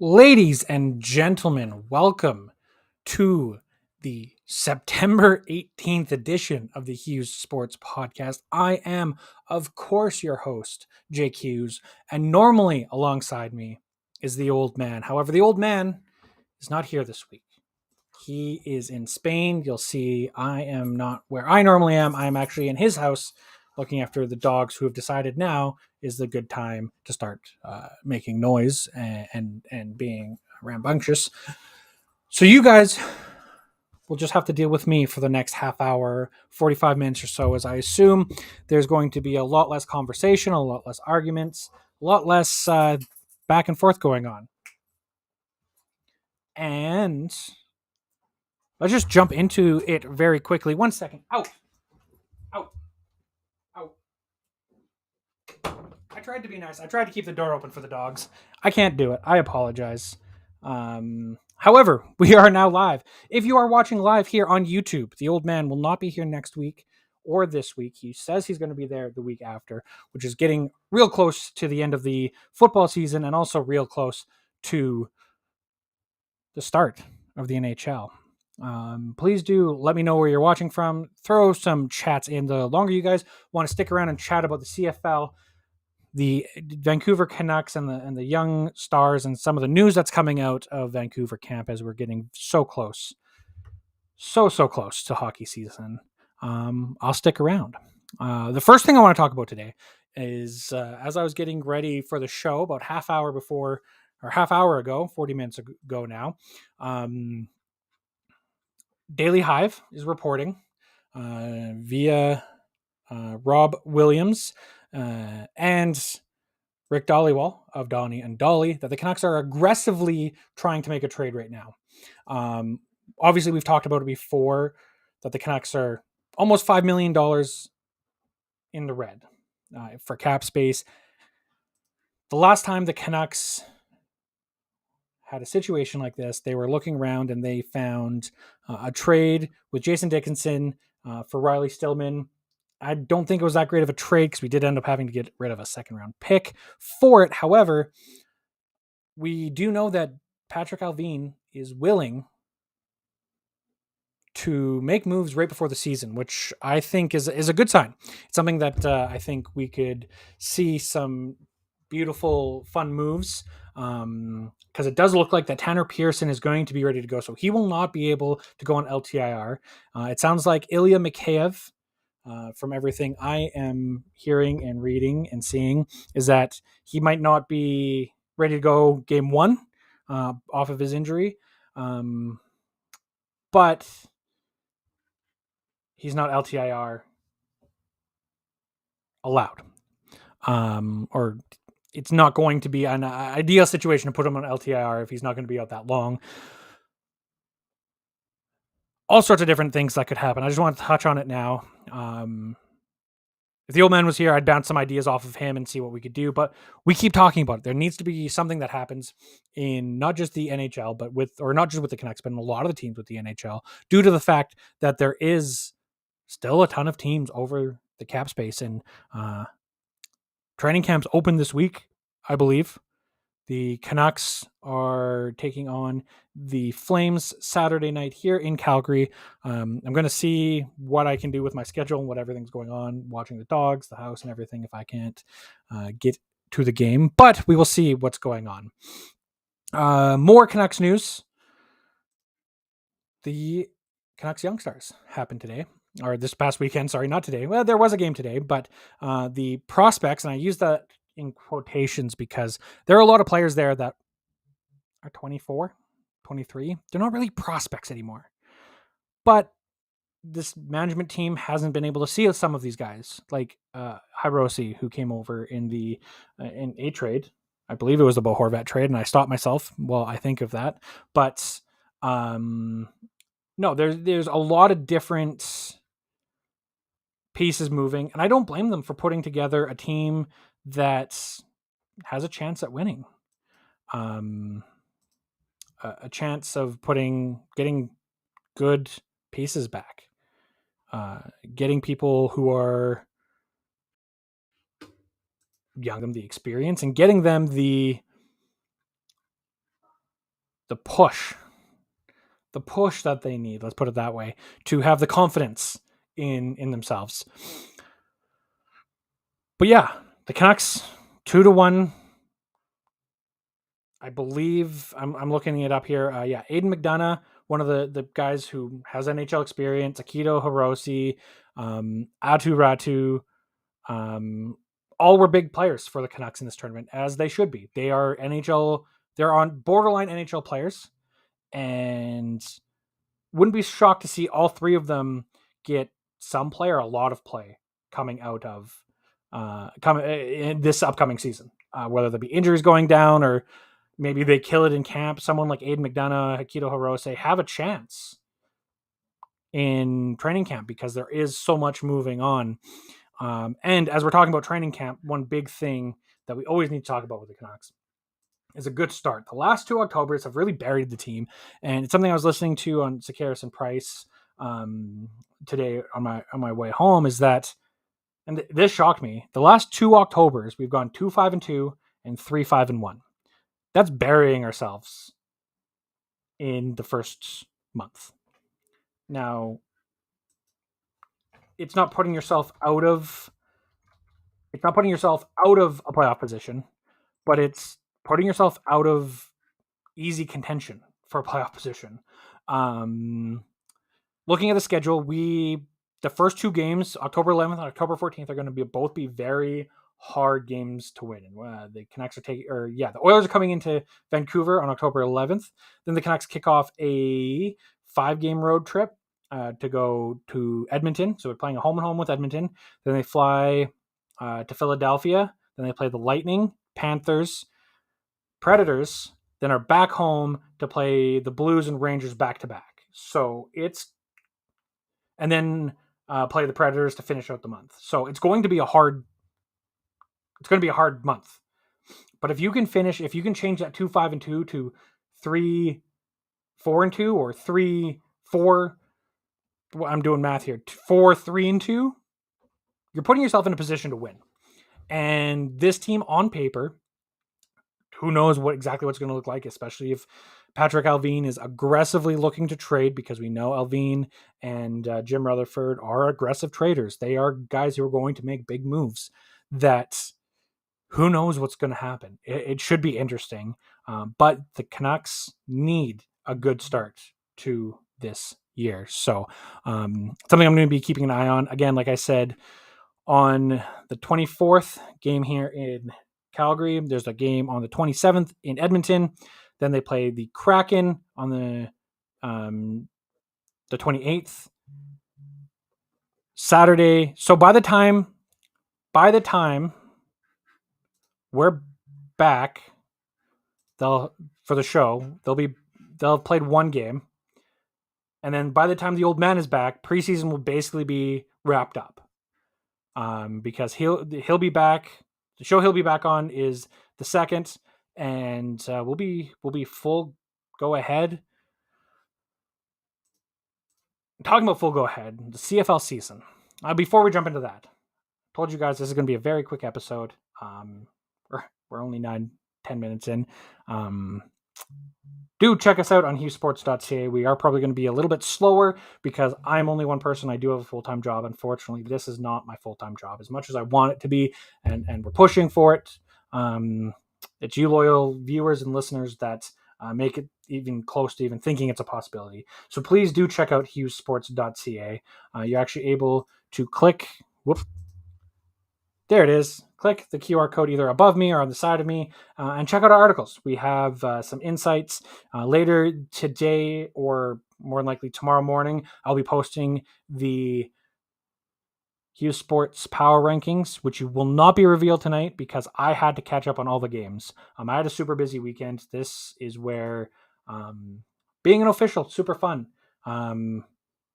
Ladies and gentlemen, welcome to the September 18th edition of the Hughes Sports Podcast. I am, of course, your host, Jake Hughes, and normally alongside me is the old man. However, the old man is not here this week. He is in Spain. You'll see I am not where I normally am. I am actually in his house looking after the dogs who have decided now is the good time to start making noise and being rambunctious. So you guys will just have to deal with me for the next half hour, 45 minutes or so, as I assume there's going to be a lot less conversation, a lot less arguments, a lot less back and forth going on. And let's just jump into it very quickly. 1 second. Out. I tried to be nice. I tried to keep the door open for the dogs. I can't do it. I apologize. However, we are now live. If you are watching live here on YouTube, the old man will not be here next week or this week. He says he's going to be there the week after, which is getting real close to the end of the football season and also real close to the start of the NHL. Please do let me know where you're watching from. Throw some chats in. The longer you guys want to stick around and chat about the CFL, the Vancouver Canucks and the young stars and some of the news that's coming out of Vancouver camp as we're getting so close to hockey season. I'll stick around. The first thing I want to talk about today is as I was getting ready for the show about half hour ago, 40 minutes ago now, Daily Hive is reporting via Rob Williams and Rick Dollywall of Donnie and Dolly that the Canucks are aggressively trying to make a trade right now. Obviously, we've talked about it before that the Canucks are almost $5 million in the red for cap space. The last time the Canucks had a situation like this, they were looking around and they found a trade with Jason Dickinson for Riley Stillman. I don't think it was that great of a trade because we did end up having to get rid of a second-round pick for it. However, we do know that Patrick Allvin is willing to make moves right before the season, which I think is a good sign. It's something that I think we could see some beautiful, fun moves because it does look like that Tanner Pearson is going to be ready to go. So he will not be able to go on LTIR. It sounds like Ilya Mikheyev, from everything I am hearing and reading and seeing, is that he might not be ready to go game one off of his injury. But he's not LTIR allowed. Or it's not going to be an ideal situation to put him on LTIR if he's not going to be out that long. All sorts of different things that could happen. I just want to touch on it now. If the old man was here, I'd bounce some ideas off of him and see what we could do. But we keep talking about it. There needs to be something that happens in not just the NHL, or not just with the Canucks, but in a lot of the teams with the NHL, due to the fact that there is still a ton of teams over the cap space. And training camps open this week, I believe. The Canucks are taking on the Flames Saturday night here in Calgary. I'm going to see what I can do with my schedule and what everything's going on, watching the dogs, the house, and everything if I can't get to the game. But we will see what's going on. More Canucks news. The Canucks Young Stars happened today, or this past weekend. Sorry, not today. Well, there was a game today, but the prospects, and I use that in quotations because there are a lot of players there that are 24, 23. They're not really prospects anymore. But this management team hasn't been able to see some of these guys, like Hiroshi, who came over in a trade. I believe it was the Bo Horvat trade, and I stopped myself while I think of that. But no, there's a lot of different pieces moving, and I don't blame them for putting together a team that has a chance at winning. A chance of getting good pieces back, getting people who are young, them the experience, and getting them the the push that they need, let's put it that way, to have the confidence in themselves. But yeah, the Canucks 2-1. I believe I'm looking it up here. Aiden McDonough, one of the guys who has NHL experience, Akito Hiroshi, Atu Ratu, all were big players for the Canucks in this tournament, as they should be. They are NHL. They're on borderline NHL players, and wouldn't be shocked to see all three of them get some play or a lot of play coming out of in this upcoming season. Whether there be injuries going down or maybe they kill it in camp. Someone like Aiden McDonough, Akito Hirose have a chance in training camp because there is so much moving on. And as we're talking about training camp, one big thing that we always need to talk about with the Canucks is a good start. The last 2 Octobers have really buried the team, and it's something I was listening to on Sakaris and Price today on my way home. Is that, and this shocked me, the last 2 Octobers we've gone 2-5-2 and 3-5-1. That's burying ourselves in the first month. Now, it's not putting yourself out of a playoff position, but it's putting yourself out of easy contention for a playoff position. Looking at the schedule, the first 2 games, October 11th and October 14th, are going to both be very hard games to win. The Canucks the Oilers are coming into Vancouver on October 11th. Then the Canucks kick off a 5-game road trip to go to Edmonton. So we're playing a home and home with Edmonton. Then they fly to Philadelphia. Then they play the Lightning, Panthers, Predators. Then are back home to play the Blues and Rangers back to back. So and then play the Predators to finish out the month. So it's going to be a hard month. But if you can change that 2-5-2 to 3-4-2 or 3-4, I'm doing math here, 4-3-2, you're putting yourself in a position to win. And this team on paper, who knows exactly what's going to look like, especially if Patrick Allvin is aggressively looking to trade, because we know Allvin and Jim Rutherford are aggressive traders. They are guys who are going to make big moves. That who knows what's going to happen. It should be interesting. But the Canucks need a good start to this year. So something I'm going to be keeping an eye on. Again, like I said, on the 24th game here in Calgary, there's a game on the 27th in Edmonton. Then they play the Kraken on the 28th Saturday. So by the time we're back, for the show, they'll have played 1 game, and then by the time the old man is back, preseason will basically be wrapped up. Because he'll be back. The show he'll be back on is the 2nd, and we'll be full go ahead. Talking about full go ahead, the CFL season. Before we jump into that, I told you guys this is going to be a very quick episode. We're only 9-10 minutes in. Do check us out on HughesSports.ca. We are probably going to be a little bit slower because I'm only one person. I do have a full-time job. Unfortunately, this is not my full-time job as much as I want it to be, and we're pushing for it. It's you loyal viewers and listeners that make it even close to even thinking it's a possibility. So please do check out HughesSports.ca. You're actually able to click. There it is. Click the QR code either above me or on the side of me and check out our articles. We have some insights later today, or more than likely tomorrow morning. I'll be posting the Hughes Sports Power Rankings, which will not be revealed tonight because I had to catch up on all the games. I had a super busy weekend. This is where being an official, super fun.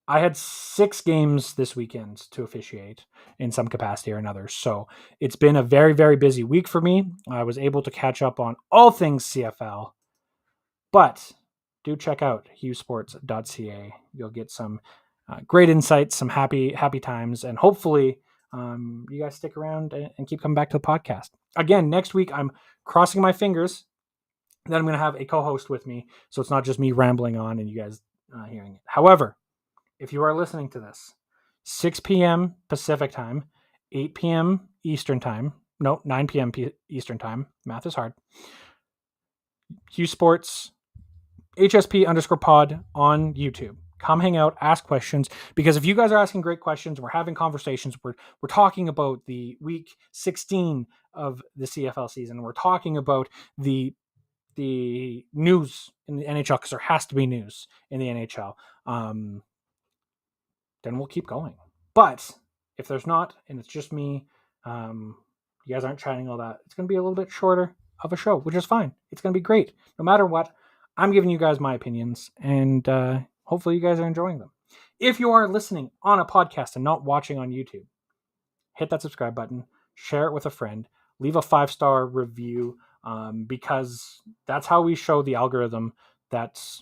I had 6 games this weekend to officiate in some capacity or another. So it's been a very, very busy week for me. I was able to catch up on all things CFL, but do check out HughesSports.ca. You'll get some great insights, some happy times, and hopefully you guys stick around and keep coming back to the podcast. Again, next week, I'm crossing my fingers Then I'm going to have a co-host with me, so it's not just me rambling on and you guys hearing it. However, if you are listening to this, 6 p.m. Pacific time, 8 p.m. Eastern time, no, 9 p.m. Eastern time, math is hard, Hughes Sports, HSP_pod on YouTube. Come hang out, ask questions, because if you guys are asking great questions, we're having conversations, we're talking about the week 16 of the CFL season, we're talking about the news in the NHL, because there has to be news in the NHL, then we'll keep going. But if there's not, and it's just me, you guys aren't chatting all that, it's going to be a little bit shorter of a show, which is fine. It's going to be great. No matter what, I'm giving you guys my opinions, and hopefully you guys are enjoying them. If you are listening on a podcast and not watching on YouTube, hit that subscribe button, share it with a friend, leave a 5-star review, because that's how we show the algorithm that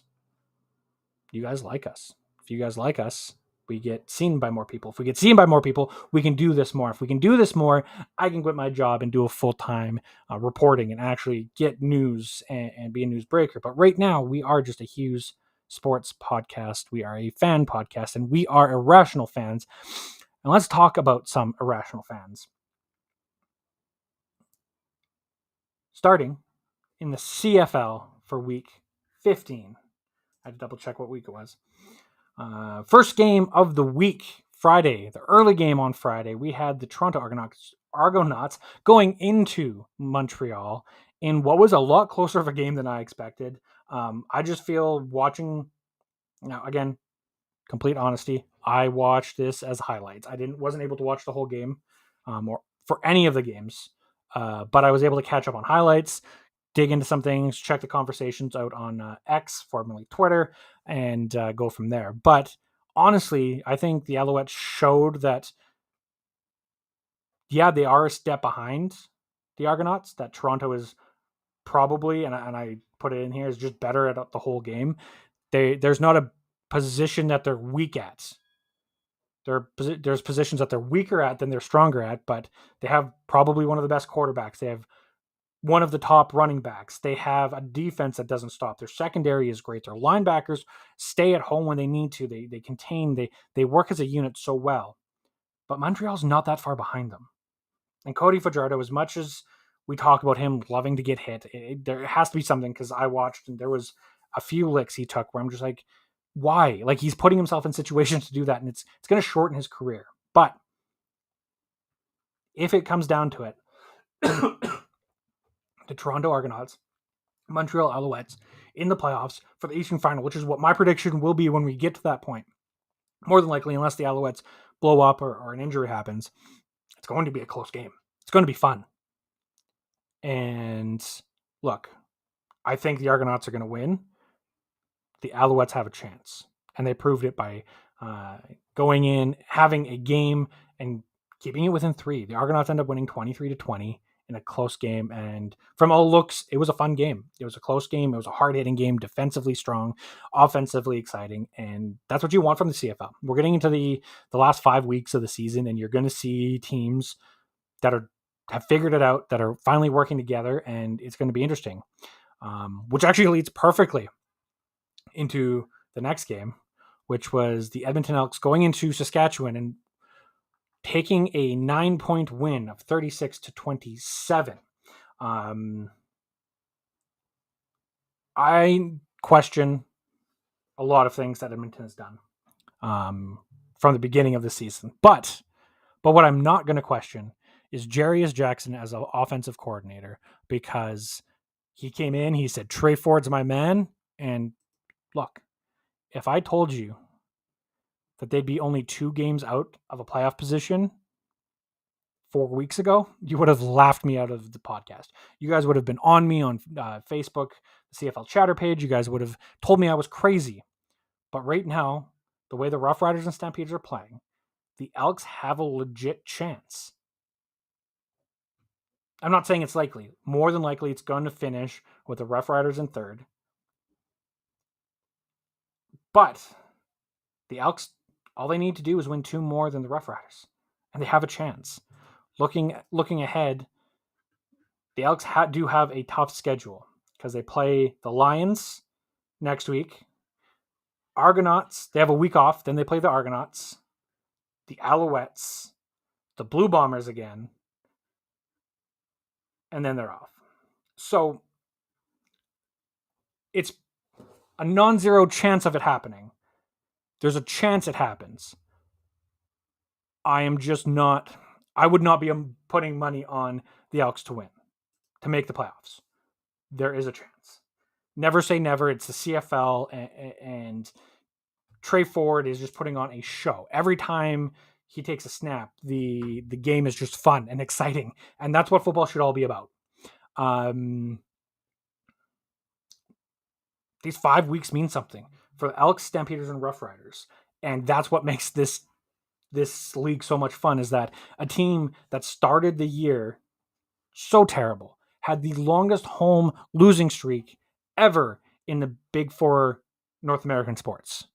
you guys like us. If you guys like us, we get seen by more people. If we get seen by more people, we can do this more. If we can do this more, I can quit my job and do a full-time reporting and actually get news and be a newsbreaker. But right now, we are just a Hughes Sports Podcast. We are a fan podcast, and we are irrational fans. And let's talk about some irrational fans. Starting in the CFL for week 15. I had to double check what week it was. First game of the week, Friday, the early game on Friday, we had the Toronto Argonauts going into Montreal in what was a lot closer of a game than I expected. I just feel watching, now again, complete honesty, I watched this as highlights. I wasn't able to watch the whole game or for any of the games, but I was able to catch up on highlights, dig into some things, check the conversations out on X, formerly Twitter, and go from there. But honestly, I think the Alouettes showed that, yeah, they are a step behind the Argonauts, that Toronto is probably, and I put it in here, is just better at the whole game. There's not a position that they're weak at. There's positions that they're weaker at than they're stronger at, but they have probably one of the best quarterbacks. They have one of the top running backs. They have a defense that doesn't stop. Their secondary is great. Their linebackers stay at home when they need to. They contain. They work as a unit so well. But Montreal's not that far behind them. And Cody Fajardo, as much as we talk about him loving to get hit, there has to be something, because I watched and there was a few licks he took where I'm just like, why? Like, he's putting himself in situations to do that, and it's going to shorten his career. But if it comes down to it, the Toronto Argonauts, Montreal Alouettes in the playoffs for the Eastern Final, which is what my prediction will be when we get to that point. More than likely, unless the Alouettes blow up or an injury happens, it's going to be a close game. It's going to be fun. And look, I think the Argonauts are going to win. The Alouettes have a chance. And they proved it by going in, having a game, and keeping it within 3. The Argonauts end up winning 23-20 in a close game. And from all looks, it was a fun game. It was a close game. It was a hard-hitting game, defensively strong, offensively exciting. And that's what you want from the CFL. We're getting into the last 5 weeks of the season, and you're going to see teams that have figured it out, that are finally working together, and it's going to be interesting. Which actually leads perfectly into the next game, which was the Edmonton Elks going into Saskatchewan and taking a 9-point win of 36-27. I question a lot of things that Edmonton has done from the beginning of the season. But what I'm not going to question is Jarius Jackson as an offensive coordinator, because he came in, he said, Trey Ford's my man. And look, if I told you that they'd be only 2 games out of a playoff position 4 weeks ago, you would have laughed me out of the podcast. You guys would have been on me on Facebook, the CFL chatter page. You guys would have told me I was crazy. But right now, the way the Rough Riders and Stampeders are playing, the Elks have a legit chance. I'm not saying it's likely. More than likely, it's going to finish with the Rough Riders in 3rd. But the Elks, all they need to do is win 2 more than the Rough Riders, and they have a chance. Looking ahead, the Elks do have a tough schedule. because they play the Lions next week. Argonauts, they have a week off. Then they play the Argonauts, the Alouettes, the Blue Bombers again, and then they're off. So it's a non-zero chance of it happening. There's a chance it happens. I would not be putting money on the Elks to win, to make the playoffs. There is a chance. Never say never. It's the CFL, and Trey Ford is just putting on a show. Every time he takes a snap, the game is just fun and exciting, and that's what football should all be about. These 5 weeks mean something for the Elks, Stampeders, and Rough Riders, and that's what makes this league so much fun, is that a team that started the year so terrible, had the longest home losing streak ever in the Big Four North American sports,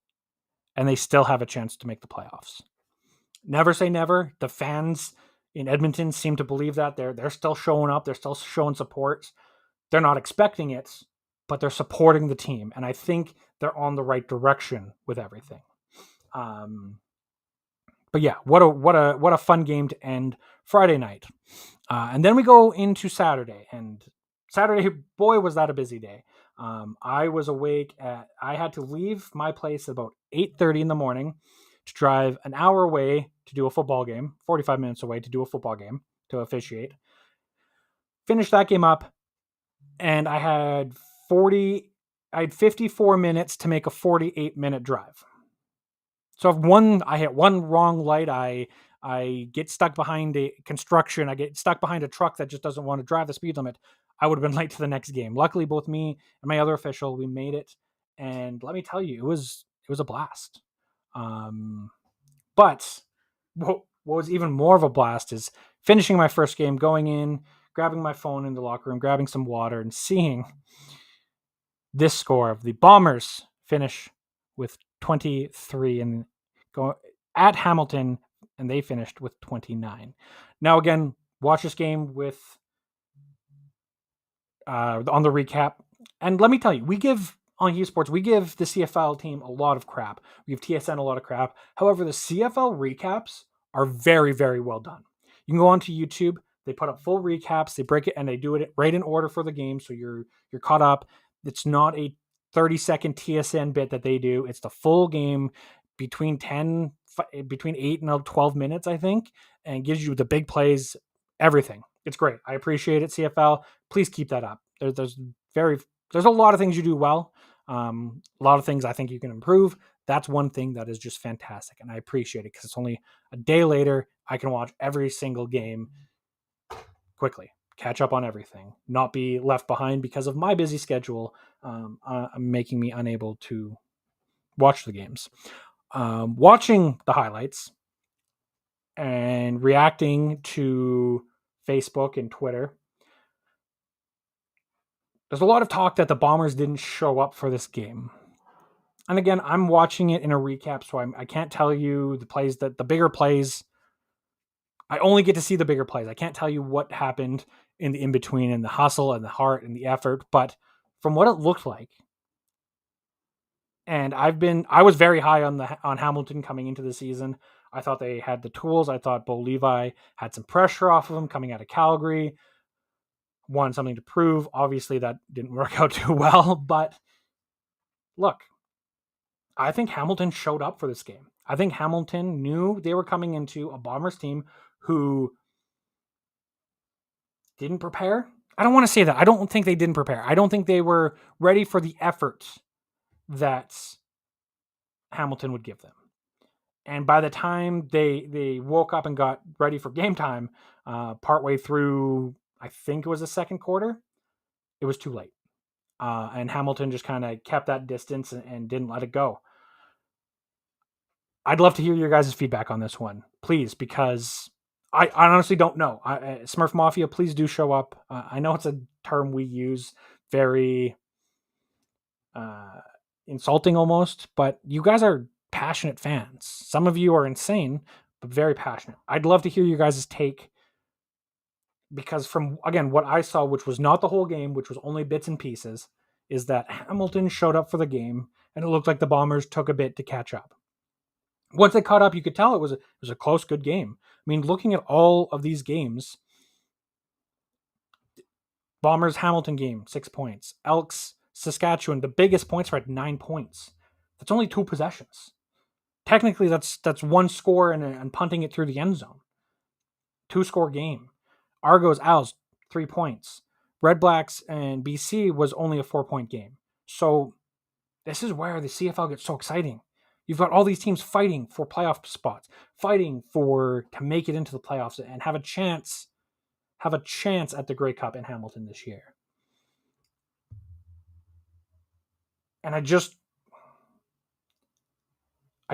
and they still have a chance to make the playoffs. Never say never. The fans in Edmonton seem to believe that. They're still showing up. They're still showing support. They're not expecting it, but they're supporting the team, and I think they're on the right direction with everything. But yeah, what a fun game to end Friday night. And then we go into Saturday, and Saturday, boy, was that a busy day. I was awake I had to leave my place at about 8:30 in the morning to drive an hour away to do a football game, 45 minutes away to do a football game, to officiate. Finished that game up, and I had 54 minutes to make a 48-minute drive. So I hit one wrong light, I get stuck behind a construction, I get stuck behind a truck that just doesn't want to drive the speed limit, I would have been late to the next game. Luckily, both me and my other official, we made it. And let me tell you, it was a blast. But what was even more of a blast is finishing my first game, going in, grabbing my phone in the locker room, grabbing some water, and seeing this score of the Bombers finish with 23 and go at Hamilton, and they finished with 29. Now, again, watch this game with on the recap. And let me tell you, on Hughes Sports, we give the CFL team a lot of crap. We give TSN a lot of crap. However, the CFL recaps are very, very well done. You can go onto YouTube. They put up full recaps. They break it, and they do it right in order for the game, so you're caught up. It's not a 30-second TSN bit that they do. It's the full game between 8 and 12 minutes, I think, and gives you the big plays, everything. It's great. I appreciate it, CFL. Please keep that up. There's a lot of things you do well. A lot of things I think you can improve. That's one thing that is just fantastic, and I appreciate it because it's only a day later. I can watch every single game quickly, catch up on everything, not be left behind because of my busy schedule making me unable to watch the games. Watching the highlights and reacting to Facebook and Twitter, there's a lot of talk that the Bombers didn't show up for this game. And again, I'm watching it in a recap, so I can't tell you the bigger plays. I only get to see the bigger plays. I can't tell you what happened in the in-between and the hustle and the heart and the effort, but from what it looked like, and I was very high on Hamilton coming into the season. I thought they had the tools. I thought Bo Levi had some pressure off of him coming out of Calgary. Wanted something to prove. Obviously, that didn't work out too well, but look, I think Hamilton showed up for this game. I think Hamilton knew they were coming into a Bombers team who didn't prepare. I don't want to say that. I don't think they didn't prepare. I don't think they were ready for the effort that Hamilton would give them. And by the time they woke up and got ready for game time, partway through, I think it was the second quarter, it was too late. And Hamilton just kind of kept that distance and didn't let it go. I'd love to hear your guys' feedback on this one, please, because I honestly don't know. Smurf Mafia, please do show up. I know it's a term we use, very insulting almost, but you guys are passionate fans. Some of you are insane, but very passionate. I'd love to hear your guys' take. because from, again, what I saw, which was not the whole game, which was only bits and pieces, is that Hamilton showed up for the game, and it looked like the Bombers took a bit to catch up. Once they caught up, you could tell it was a close, good game. I mean, looking at all of these games, Bombers Hamilton game, 6 points. Elks Saskatchewan, the biggest point spread, 9 points. That's only 2 possessions. Technically, that's one score and punting it through the end zone. 2-score game. Argos Owls, 3 points. Red Blacks and BC was only a 4-point game. So this is where the CFL gets so exciting. You've got all these teams fighting for playoff spots, fighting to make it into the playoffs and have a chance at the Grey Cup in Hamilton this year. And I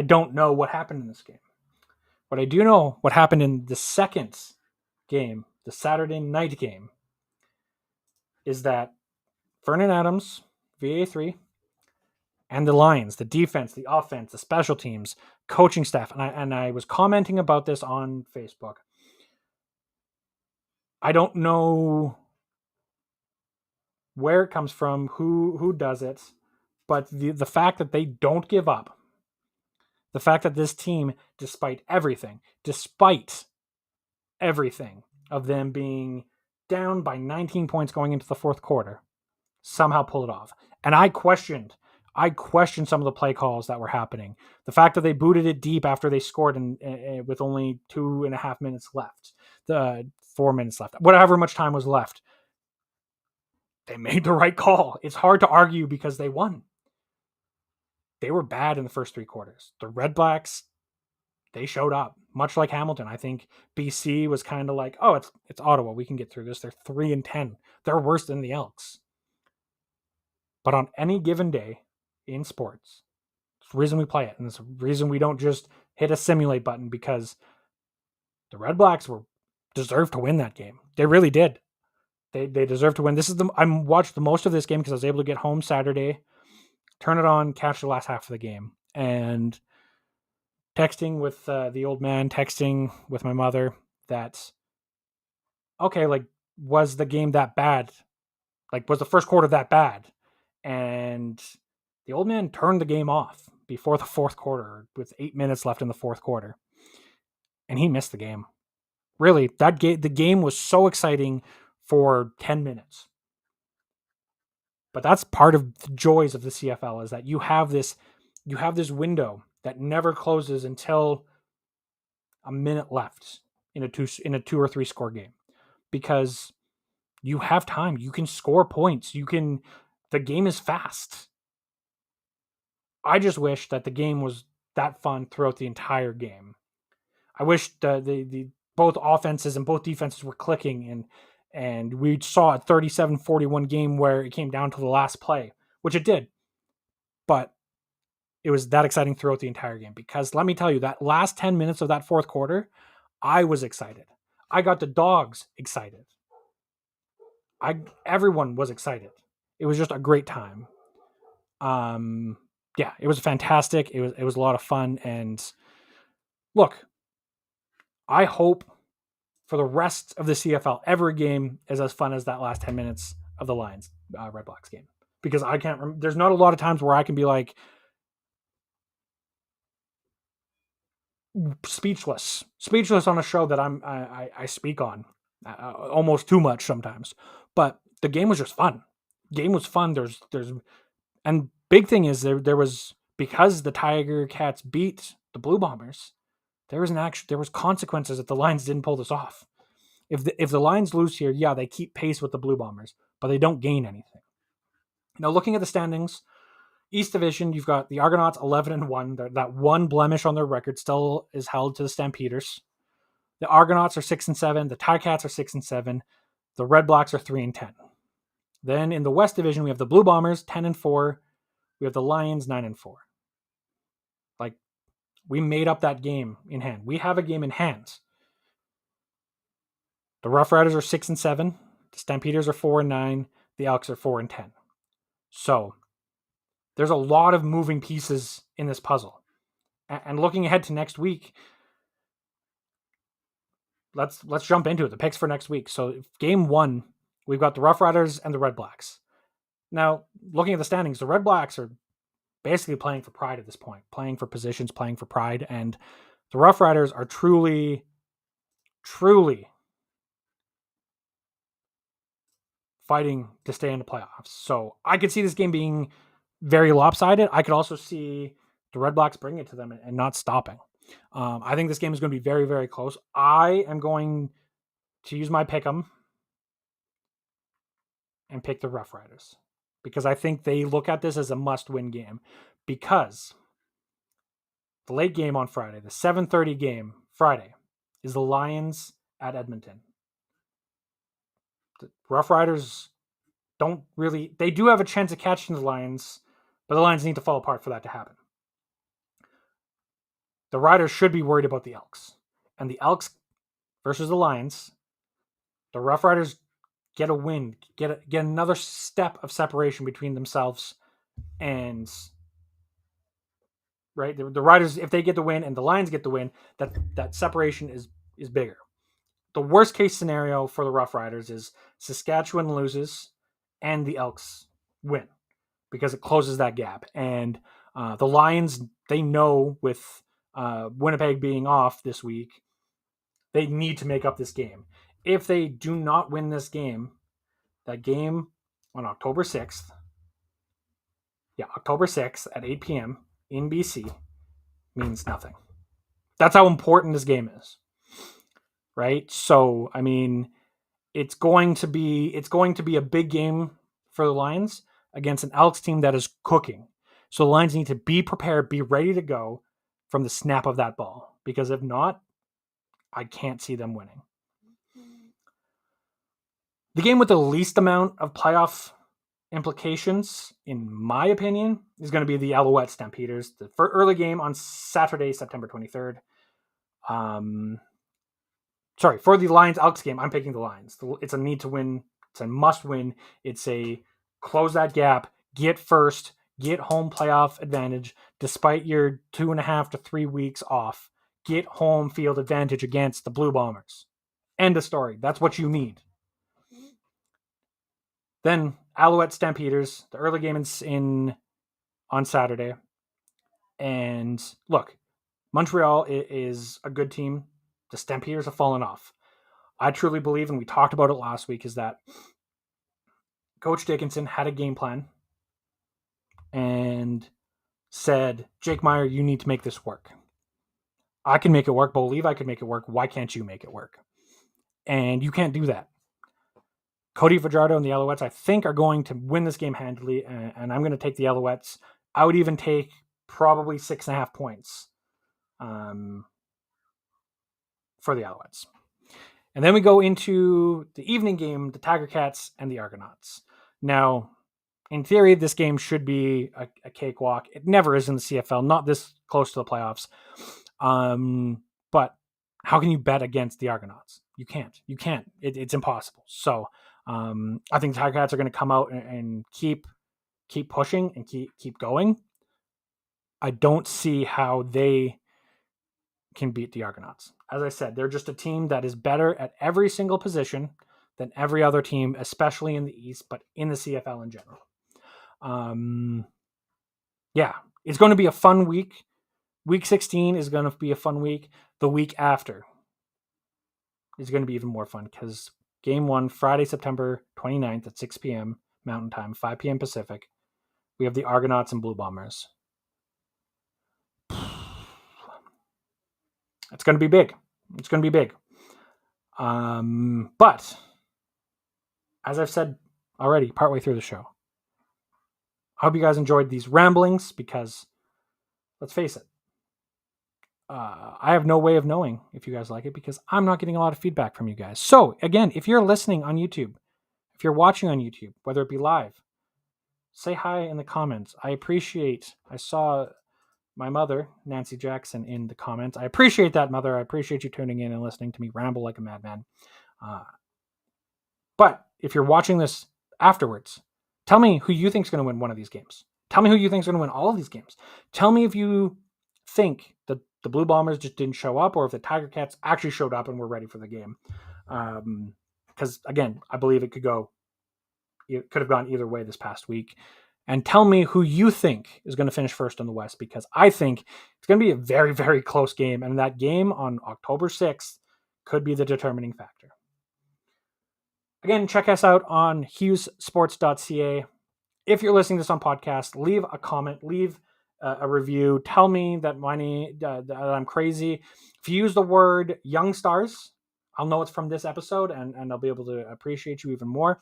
don't know what happened in this game. But I do know what happened in the second game, the Saturday night game, is that Vernon Adams, VA3, and the Lions, the defense, the offense, the special teams, coaching staff, and I was commenting about this on Facebook. I don't know where it comes from, who does it, but the fact that they don't give up, the fact that this team, despite everything of them being down by 19 points going into the fourth quarter, somehow pull it off. And I questioned some of the play calls that were happening. The fact that they booted it deep after they scored with only 2.5 minutes left, 4 minutes left, whatever much time was left. They made the right call. It's hard to argue because they won. They were bad in the first 3 quarters. The Red Blacks, they showed up, much like Hamilton. I think BC was kind of like, oh, it's Ottawa. We can get through this. They're 3-10. They're worse than the Elks. But on any given day in sports, it's the reason we play it. And it's the reason we don't just hit a simulate button, because the Red Blacks deserved to win that game. They really did. They deserve to win. I watched the most of this game because I was able to get home Saturday, turn it on, catch the last half of the game, and texting with the old man, texting with my mother that, okay, like, was the game that bad? Like, was the first quarter that bad? And the old man turned the game off before the fourth quarter with 8 minutes left in the fourth quarter, and he missed the game. Really, the game was so exciting for 10 minutes. But that's part of the joys of the CFL, is that you have this window that never closes until a minute left in a 2 or 3 score game, because you have time. You can score points. The game is fast. I just wish that the game was that fun throughout the entire game. I wish the both offenses and both defenses were clicking, and we saw a 37-41 game where it came down to the last play, which it did. But it was that exciting throughout the entire game, because let me tell you, that last 10 minutes of that fourth quarter, I was excited. I got the dogs excited. Everyone was excited. It was just a great time. Yeah, it was fantastic. It was a lot of fun. And look, I hope for the rest of the CFL, every game is as fun as that last 10 minutes of the Lions Red Blacks game, because I can't remember. There's not a lot of times where I can be like speechless on a show that I speak on almost too much sometimes. But the game was just fun. Game was fun. There's and big thing is there was, because the Tiger Cats beat the Blue Bombers, there was consequences if the Lions didn't pull this off. If the Lions lose here, yeah, they keep pace with the Blue Bombers, but they don't gain anything. Now, looking at the standings, East Division, you've got the Argonauts 11-1. That one blemish on their record still is held to the Stampeders. The Argonauts are 6-7. The Ticats are 6-7. The Red Blacks are 3-10. Then in the West Division, we have the Blue Bombers 10-4. We have the Lions 9-4. Like, we made up that game in hand. We have a game in hand. The Rough Riders are 6-7. The Stampeders are 4-9. The Elks are 4-10. So there's a lot of moving pieces in this puzzle. And looking ahead to next week, let's jump into it. The picks for next week. So game 1, we've got the Rough Riders and the Red Blacks. Now, looking at the standings, the Red Blacks are basically playing for pride at this point, playing for positions, playing for pride, and the Rough Riders are truly fighting to stay in the playoffs. So I could see this game being very lopsided. I could also see the Red Blacks bringing it to them and not stopping. I think this game is going to be very, very close. I am going to use my pick'em and pick the Rough Riders because I think they look at this as a must-win game because the late game on Friday, the 7:30 game Friday, is the Lions at Edmonton. The Rough Riders they do have a chance of catching the Lions, but the Lions need to fall apart for that to happen. The Riders should be worried about the Elks. And the Elks versus the Lions, the Rough Riders get a win, get another step of separation between themselves and right. The Riders, if they get the win and the Lions get the win, that separation is bigger. The worst case scenario for the Rough Riders is Saskatchewan loses and the Elks win because it closes that gap. And the Lions, they know with Winnipeg being off this week, they need to make up this game. If they do not win this game, that game on October 6th at 8 p.m. in BC means nothing. That's how important this game is. Right? So, I mean, it's going to be a big game for the Lions against an Elks team that is cooking. So the Lions need to be prepared, be ready to go from the snap of that ball. Because if not, I can't see them winning. The game with the least amount of playoff implications, in my opinion, is going to be the Alouette Stampeders. The early game on Saturday, September 23rd. For the Lions-Elks game, I'm picking the Lions. It's a need to win. It's a must win. It's a close that gap, get first, get home playoff advantage, despite your 2.5 to 3 weeks off. Get home field advantage against the Blue Bombers. End of story. That's what you need. Then Alouette Stampeders, the early game on Saturday. And look, Montreal is a good team. The Stampeders have fallen off. I truly believe, and we talked about it last week, is that Coach Dickinson had a game plan and said, Jake Meyer, you need to make this work. I can make it work. Bo Levi could make it work. Why can't you make it work? And you can't do that. Cody Fajardo and the Alouettes, I think, are going to win this game handily, and I'm going to take the Alouettes. I would even take probably 6.5 points for the Alouettes. And then we go into the evening game, the Tiger Cats and the Argonauts. Now, in theory, this game should be a cakewalk. It never is in the CFL, not this close to the playoffs. But how can you bet against the Argonauts? You can't. It's impossible. So I think the Tiger Cats are going to come out and keep pushing and keep going. I don't see how they can beat the Argonauts. As I said, they're just a team that is better at every single position than every other team, especially in the East, but in the CFL in general. It's going to be a fun week. Week 16 is going to be a fun week. The week after is going to be even more fun because Game 1, Friday, September 29th at 6 p.m. Mountain Time, 5 p.m. Pacific. We have the Argonauts and Blue Bombers. It's going to be big. But, as I've said already, partway through the show, I hope you guys enjoyed these ramblings because, let's face it, I have no way of knowing if you guys like it because I'm not getting a lot of feedback from you guys. So, again, if you're listening on YouTube, if you're watching on YouTube, whether it be live, say hi in the comments. I saw my mother, Nancy Jackson, in the comments. I appreciate that, Mother. I appreciate you tuning in and listening to me ramble like a madman. But if you're watching this afterwards, tell me who you think is going to win one of these games. Tell me who you think is going to win all of these games. Tell me if you think that the Blue Bombers just didn't show up, or if the Tiger Cats actually showed up and were ready for the game. Because again, I believe it could have gone either way this past week. And tell me who you think is going to finish first in the West, because I think it's going to be a very, very close game. And that game on October 6th could be the determining factor. Again, check us out on hughesports.ca. If you're listening to this on podcast, leave a comment, leave a review. Tell me that that I'm crazy. If you use the word Young Stars, I'll know it's from this episode, and I'll be able to appreciate you even more.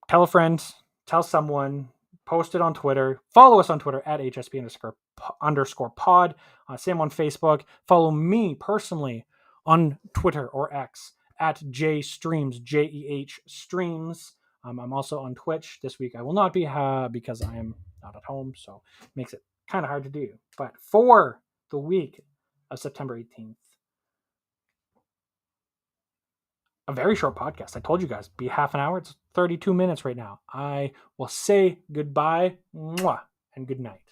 Tell a friend. Tell someone, post it on Twitter, follow us on Twitter at HSP_pod, same on Facebook. Follow me personally on Twitter or X at JStreams, JEH Streams. I'm also on Twitch. This week I will not be because I am not at home, so it makes it kind of hard to do. But for the week of September 18th, a very short podcast. I told you guys, be half an hour. It's 32 minutes right now. I will say goodbye and good night.